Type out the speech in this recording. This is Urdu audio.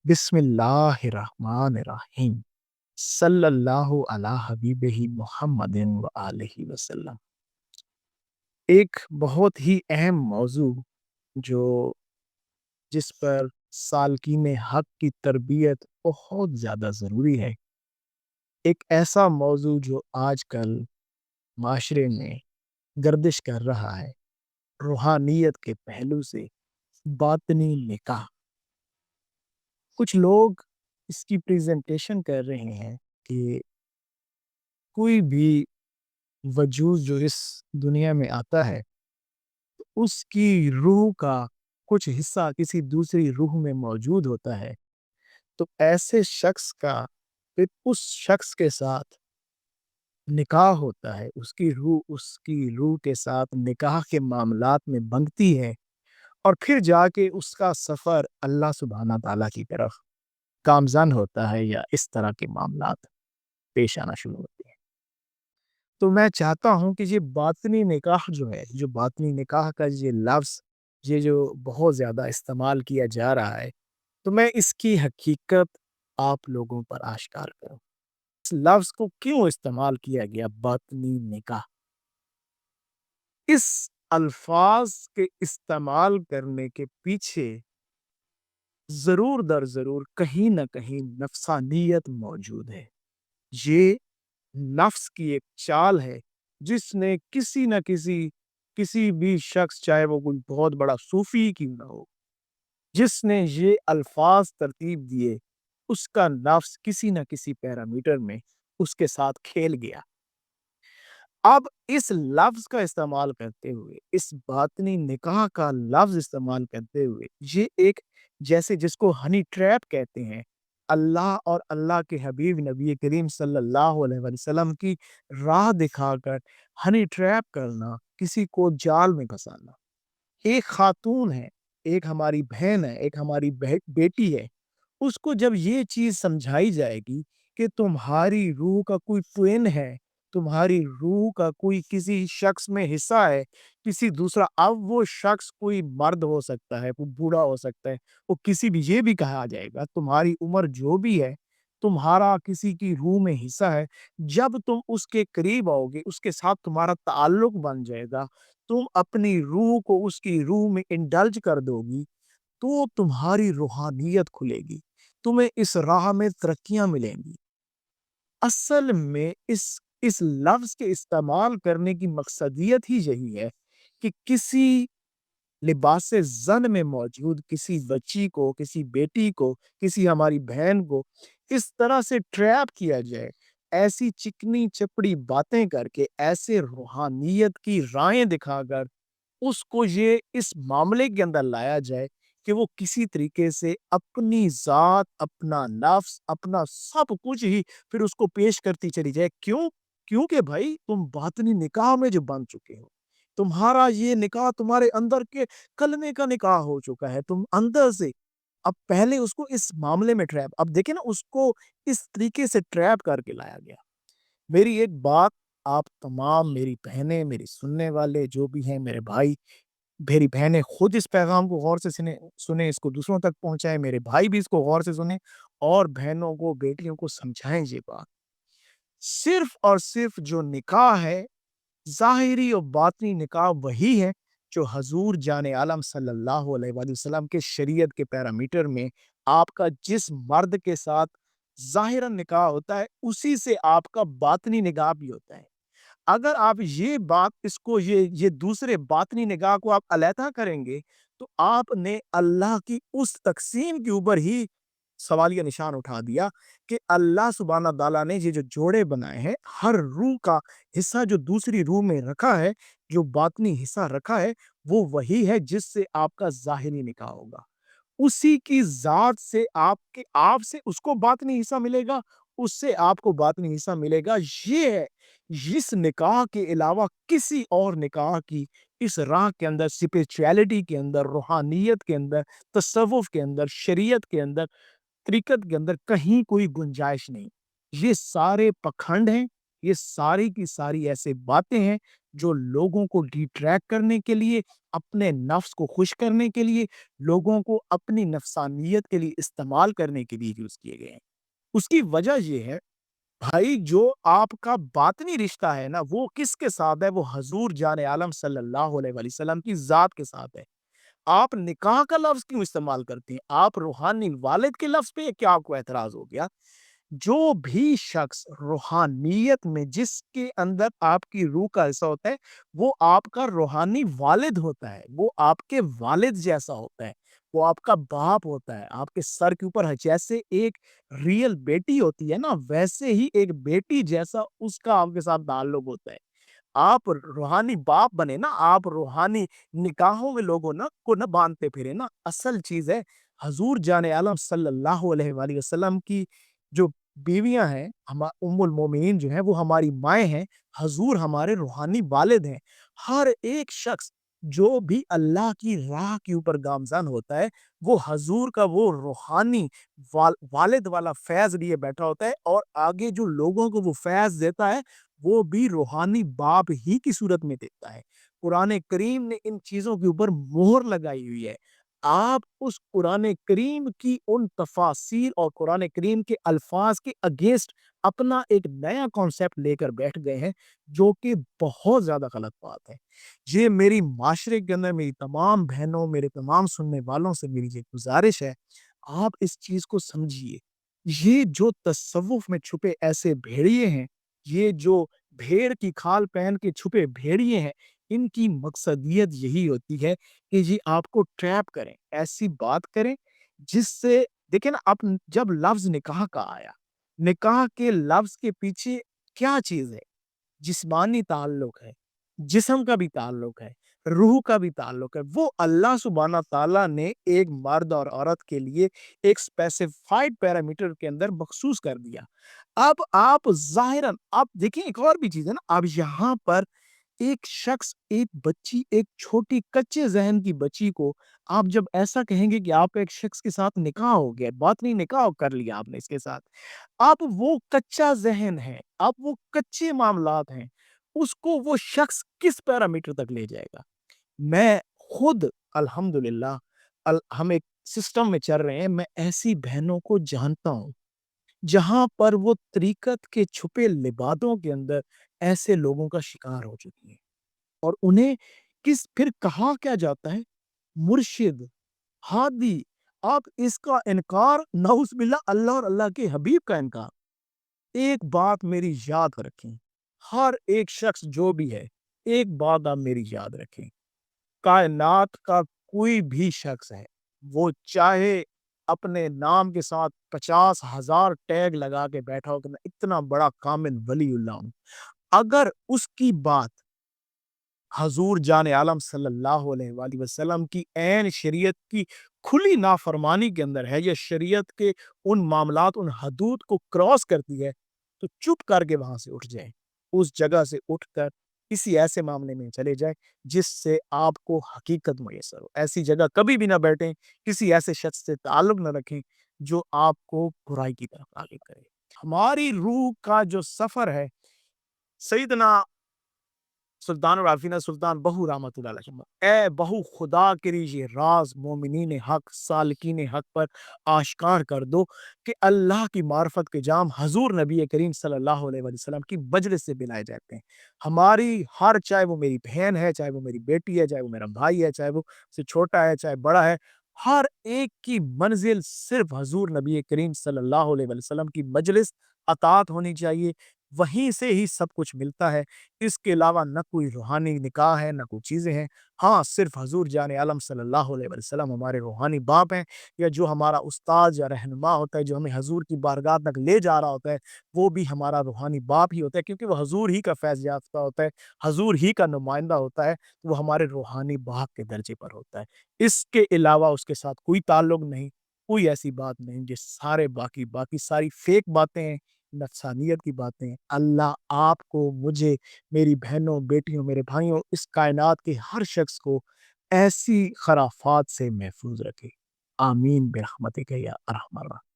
بسم اللہ الرحمن الرحیم صلی اللہ علی حبیبہ محمد و آلہ وسلم۔ ایک بہت ہی اہم موضوع جو جس پر سالکین حق کی تربیت بہت زیادہ ضروری ہے، ایک ایسا موضوع جو آج کل معاشرے میں گردش کر رہا ہے، روحانیت کے پہلو سے باطنی نکاح۔ کچھ لوگ اس کی پریزنٹیشن کر رہے ہیں کہ کوئی بھی وجود جو اس دنیا میں آتا ہے اس کی روح کا کچھ حصہ کسی دوسری روح میں موجود ہوتا ہے، تو ایسے شخص کا پھر اس شخص کے ساتھ نکاح ہوتا ہے، اس کی روح کے ساتھ نکاح کے معاملات میں بنتی ہے، اور پھر جا کے اس کا سفر اللہ سبحانہ تعالیٰ کی طرف گامزن ہوتا ہے، یا اس طرح کے معاملات پیش آنا شروع ہوتے ہیں۔ تو میں چاہتا ہوں کہ یہ باطنی نکاح جو ہے، جو باطنی نکاح کا یہ لفظ یہ جو بہت زیادہ استعمال کیا جا رہا ہے، تو میں اس کی حقیقت آپ لوگوں پر آشکار کروں۔ اس لفظ کو کیوں استعمال کیا گیا باطنی نکاح؟ اس الفاظ کے استعمال کرنے کے پیچھے ضرور در ضرور کہیں نہ کہیں نفسانیت موجود ہے۔ یہ نفس کی ایک چال ہے جس نے کسی بھی شخص، چاہے وہ کوئی بہت بڑا صوفی کیوں نہ ہو، جس نے یہ الفاظ ترتیب دیے، اس کا نفس کسی نہ کسی پیرامیٹر میں اس کے ساتھ کھیل گیا۔ اب اس لفظ کا استعمال کرتے ہوئے، اس باطنی نکاح کا لفظ استعمال کرتے ہوئے، یہ ایک جیسے جس کو ہنی ٹریپ کہتے ہیں، اللہ اور اللہ کے حبیب نبی کریم صلی اللہ علیہ وسلم کی راہ دکھا کر ہنی ٹریپ کرنا، کسی کو جال میں پھنسانا۔ ایک خاتون ہے، ایک ہماری بہن ہے، ایک ہماری بیٹی ہے، اس کو جب یہ چیز سمجھائی جائے گی کہ تمہاری روح کا کوئی توئن ہے، تمہاری روح کا کوئی کسی شخص میں حصہ ہے، کسی دوسرا، اب وہ شخص کوئی مرد ہو سکتا ہے، کوئی بوڑھا ہو سکتا ہے، وہ کسی بھی، یہ بھی کہا جائے گا تمہاری عمر جو بھی ہے، تمہارا کسی کی روح میں حصہ ہے، جب تم اس کے قریب آؤ گے، اس کے ساتھ تمہارا تعلق بن جائے گا، تم اپنی روح کو اس کی روح میں انڈلج کر دو گی، تو تمہاری روحانیت کھلے گی، تمہیں اس راہ میں ترقیاں ملیں گی۔ اصل میں اس لفظ کے استعمال کرنے کی مقصدیت ہی یہی ہے کہ کسی لباس زن میں موجود کسی بچی کو، کسی بیٹی کو، کسی ہماری بہن کو اس طرح سے ٹریپ کیا جائے، ایسی چکنی چپڑی باتیں کر کے، ایسے روحانیت کی رائیں دکھا کر اس کو یہ اس معاملے کے اندر لایا جائے کہ وہ کسی طریقے سے اپنی ذات، اپنا نفس، اپنا سب کچھ ہی پھر اس کو پیش کرتی چلی جائے۔ کیونکہ بھائی تم باطنی نکاح میں جو بن چکے ہو، تمہارا یہ نکاح تمہارے اندر کے کلمے کا نکاح ہو چکا ہے، تم اندر سے اب پہلے اس کو اس معاملے میں ٹریپ، اب دیکھیں نا، اس کو اس طریقے سے ٹریپ کر کے لایا گیا۔ میری ایک بات آپ تمام، میری بہنیں، میری سننے والے جو بھی ہیں، میرے بھائی، میری بہنیں خود اس پیغام کو غور سے سنیں، اس کو دوسروں تک پہنچائیں، میرے بھائی بھی اس کو غور سے سنیں، اور بہنوں کو، بیٹیوں کو سمجھائیں یہ بات۔ صرف اور صرف جو نکاح ہے، ظاہری اور باطنی نکاح وہی ہے جو حضور جان عالم صلی اللہ علیہ وآلہ وسلم کے شریعت کے پیرامیٹر میں آپ کا جس مرد کے ساتھ ظاہراً نکاح ہوتا ہے، اسی سے آپ کا باطنی نکاح بھی ہوتا ہے۔ اگر آپ یہ بات، اس کو یہ دوسرے باطنی نگاہ کو آپ علیحدہ کریں گے، تو آپ نے اللہ کی اس تقسیم کے اوپر ہی سوالیہ نشان اٹھا دیا کہ اللہ سبحانہ تعالیٰ نے یہ جو جوڑے بنائے ہیں، ہر روح کا حصہ جو دوسری روح میں رکھا ہے، جو باطنی حصہ رکھا ہے، وہ وہی ہے جس سے آپ کا ظاہری نکاح ہوگا۔ اسی کی ذات سے آپ سے اس کو باطنی حصہ ملے گا، اس سے آپ کو باطنی حصہ ملے گا۔ یہ ہے اس نکاح کے علاوہ کسی اور نکاح کی اس راہ کے اندر، اسپرچویلٹی کے اندر، روحانیت کے اندر، تصوف کے اندر، شریعت کے اندر، طریقت کے اندر کہیں کوئی گنجائش نہیں۔ یہ سارے پکھنڈ ہیں، یہ ساری کی ساری ایسے باتیں ہیں جو لوگوں کو ڈیٹریکٹ کرنے کے لیے، اپنے نفس کو خوش کرنے کے لیے، لوگوں کو اپنی نفسانیت کے لیے استعمال کرنے کے لیے یوز کیے گئے ہیں۔ اس کی وجہ یہ ہے بھائی، جو آپ کا باطنی رشتہ ہے نا، وہ کس کے ساتھ ہے؟ وہ حضور جان عالم صلی اللہ علیہ وآلہ وسلم کی ذات کے ساتھ ہے۔ آپ نکاح کا لفظ کیوں استعمال کرتے ہیں؟ آپ روحانی والد کے لفظ پہ کیا آپ کو اعتراض ہو گیا؟ جو بھی شخص روحانیت میں، جس کے اندر آپ کی روح کا حصہ ہوتا ہے، وہ آپ کا روحانی والد ہوتا ہے، وہ آپ کے والد جیسا ہوتا ہے، وہ آپ کا باپ ہوتا ہے، آپ کے سر کے اوپر ہے۔ جیسے ایک ریئل بیٹی ہوتی ہے نا، ویسے ہی ایک بیٹی جیسا اس کا آپ کے ساتھ تعلق ہوتا ہے۔ آپ روحانی باپ بنے نا، آپ روحانی نکاحوں میں لوگوں کو نہ باندھتے پھرے نا۔ اصل چیز ہے حضور جان عالم صلی اللہ علیہ وآلہ وسلم کی جو بیویاں ہیں، ام المومنین جو ہیں، وہ ہماری مائیں ہیں، حضور ہمارے روحانی والد ہیں۔ ہر ایک شخص جو بھی اللہ کی راہ کے اوپر گامزن ہوتا ہے، وہ حضور کا وہ روحانی والد والا فیض لیے بیٹھا ہوتا ہے، اور آگے جو لوگوں کو وہ فیض دیتا ہے، وہ بھی روحانی باپ ہی کی صورت میں دیتا ہے۔ قرآن کریم نے ان چیزوں کے اوپر مہر لگائی ہوئی ہے۔ آپ اس قرآن کریم کی ان تفاسیر اور قرآن کریم کے الفاظ کے اگینسٹ اپنا ایک نیا کانسیپٹ لے کر بیٹھ گئے ہیں، جو کہ بہت زیادہ غلط بات ہے۔ یہ میری معاشرے کے اندر میری تمام بہنوں، میرے تمام سننے والوں سے میری یہ گزارش ہے، آپ اس چیز کو سمجھیے۔ یہ جو تصوف میں چھپے ایسے بھیڑیے ہیں، یہ جو بھیڑ کی کھال پہن کے چھپے بھیڑیے ہیں، ان کی مقصدیت یہی ہوتی ہے کہ یہ آپ کو ٹریپ کریں، ایسی بات کریں جس سے، دیکھیں نا، اب جب لفظ نکاح کا آیا، نکاح کے لفظ کے پیچھے کیا چیز ہے؟ جسمانی تعلق ہے، جسم کا بھی تعلق ہے، روح کا بھی تعلق ہے۔ وہ اللہ سبحانہ تعالیٰ نے ایک مرد اور عورت کے لیے ایک اسپیسیفائڈ پیرامیٹر کے اندر مخصوص کر دیا۔ اب آپ ظاہراً، آپ دیکھیں ایک اور بھی چیز ہے نا، اب یہاں پر ایک شخص، ایک بچی، ایک چھوٹی کچے ذہن کی بچی کو آپ جب ایسا کہیں گے کہ آپ ایک شخص کے ساتھ نکاح ہو گیا، باطنی نکاح کر لیا آپ نے اس کے ساتھ، اب وہ کچا ذہن ہے، اب وہ کچے معاملات ہیں، اس کو وہ شخص کس پیرامیٹر تک لے جائے گا؟ میں خود الحمدللہ ہم ایک سسٹم میں چل رہے ہیں، میں ایسی بہنوں کو جانتا ہوں جہاں پر وہ طریقت کے چھپے لبادوں کے اندر ایسے لوگوں کا شکار ہو چکی ہیں، اور انہیں پھر کہا کیا جاتا ہے؟ مرشد، ہادی۔ آپ اس کا انکار، نعوذ باللہ، اللہ اور اللہ کے حبیب کا انکار۔ ایک بات میری یاد رکھیں، ہر ایک شخص جو بھی ہے، ایک بات آپ میری یاد رکھیں، کائنات کا کوئی بھی شخص ہے، وہ چاہے اپنے نام کے ساتھ 50,000 ٹیگ لگا کے بیٹھا ہو کہ میں اتنا بڑا کامل ولی اللہ ہوں، اگر اس کی بات حضور جان عالم صلی اللہ علیہ وآلہ وسلم کی عین شریعت کی کھلی نافرمانی کے اندر ہے، یا شریعت کے ان معاملات، ان حدود کو کراس کرتی ہے، تو چپ کر کے وہاں سے اٹھ جائیں، اس جگہ سے اٹھ کر کسی ایسے معاملے میں چلے جائیں جس سے آپ کو حقیقت میسر ہو۔ ایسی جگہ کبھی بھی نہ بیٹھیں، کسی ایسے شخص سے تعلق نہ رکھیں جو آپ کو برائی کی طرف آگے کرے۔ ہماری روح کا جو سفر ہے، سیدنا سلطان العارفین سلطان بہو رحمت اللہ علیہ، اے بہو، خدا کے لیے یہ راز مومنین حق، سالکین حق پر آشکار کر دو کہ اللہ کی معرفت کے جام حضور نبی کریم صلی اللہ علیہ وسلم کی مجلس سے پلائے جاتے ہیں۔ ہماری ہر، چاہے وہ میری بہن ہے، چاہے وہ میری بیٹی ہے، چاہے وہ میرا بھائی ہے، چاہے وہ سے چھوٹا ہے، چاہے بڑا ہے، ہر ایک کی منزل صرف حضور نبی کریم صلی اللہ علیہ وسلم کی مجلس، اطاعت ہونی چاہیے۔ وہیں سے ہی سب کچھ ملتا ہے۔ اس کے علاوہ نہ کوئی روحانی نکاح ہے، نہ کوئی چیزیں ہیں۔ ہاں، صرف حضور جان عالم صلی اللہ علیہ وسلم ہمارے روحانی باپ ہیں، یا جو ہمارا استاد یا رہنما ہوتا ہے، جو ہمیں حضور کی بارگاہ تک لے جا رہا ہوتا ہے، وہ بھی ہمارا روحانی باپ ہی ہوتا ہے، کیونکہ وہ حضور ہی کا فیض یافتہ ہوتا ہے، حضور ہی کا نمائندہ ہوتا ہے، وہ ہمارے روحانی باپ کے درجے پر ہوتا ہے۔ اس کے علاوہ اس کے ساتھ کوئی تعلق نہیں، کوئی ایسی بات نہیں۔ جو سارے باقی ساری فیک باتیں ہیں، نفسانیت کی باتیں ہیں۔ اللہ آپ کو، مجھے، میری بہنوں، بیٹیوں، میرے بھائیوں، اس کائنات کے ہر شخص کو ایسی خرافات سے محفوظ رکھے۔ آمین برحمتک یا ارحم الراحمین۔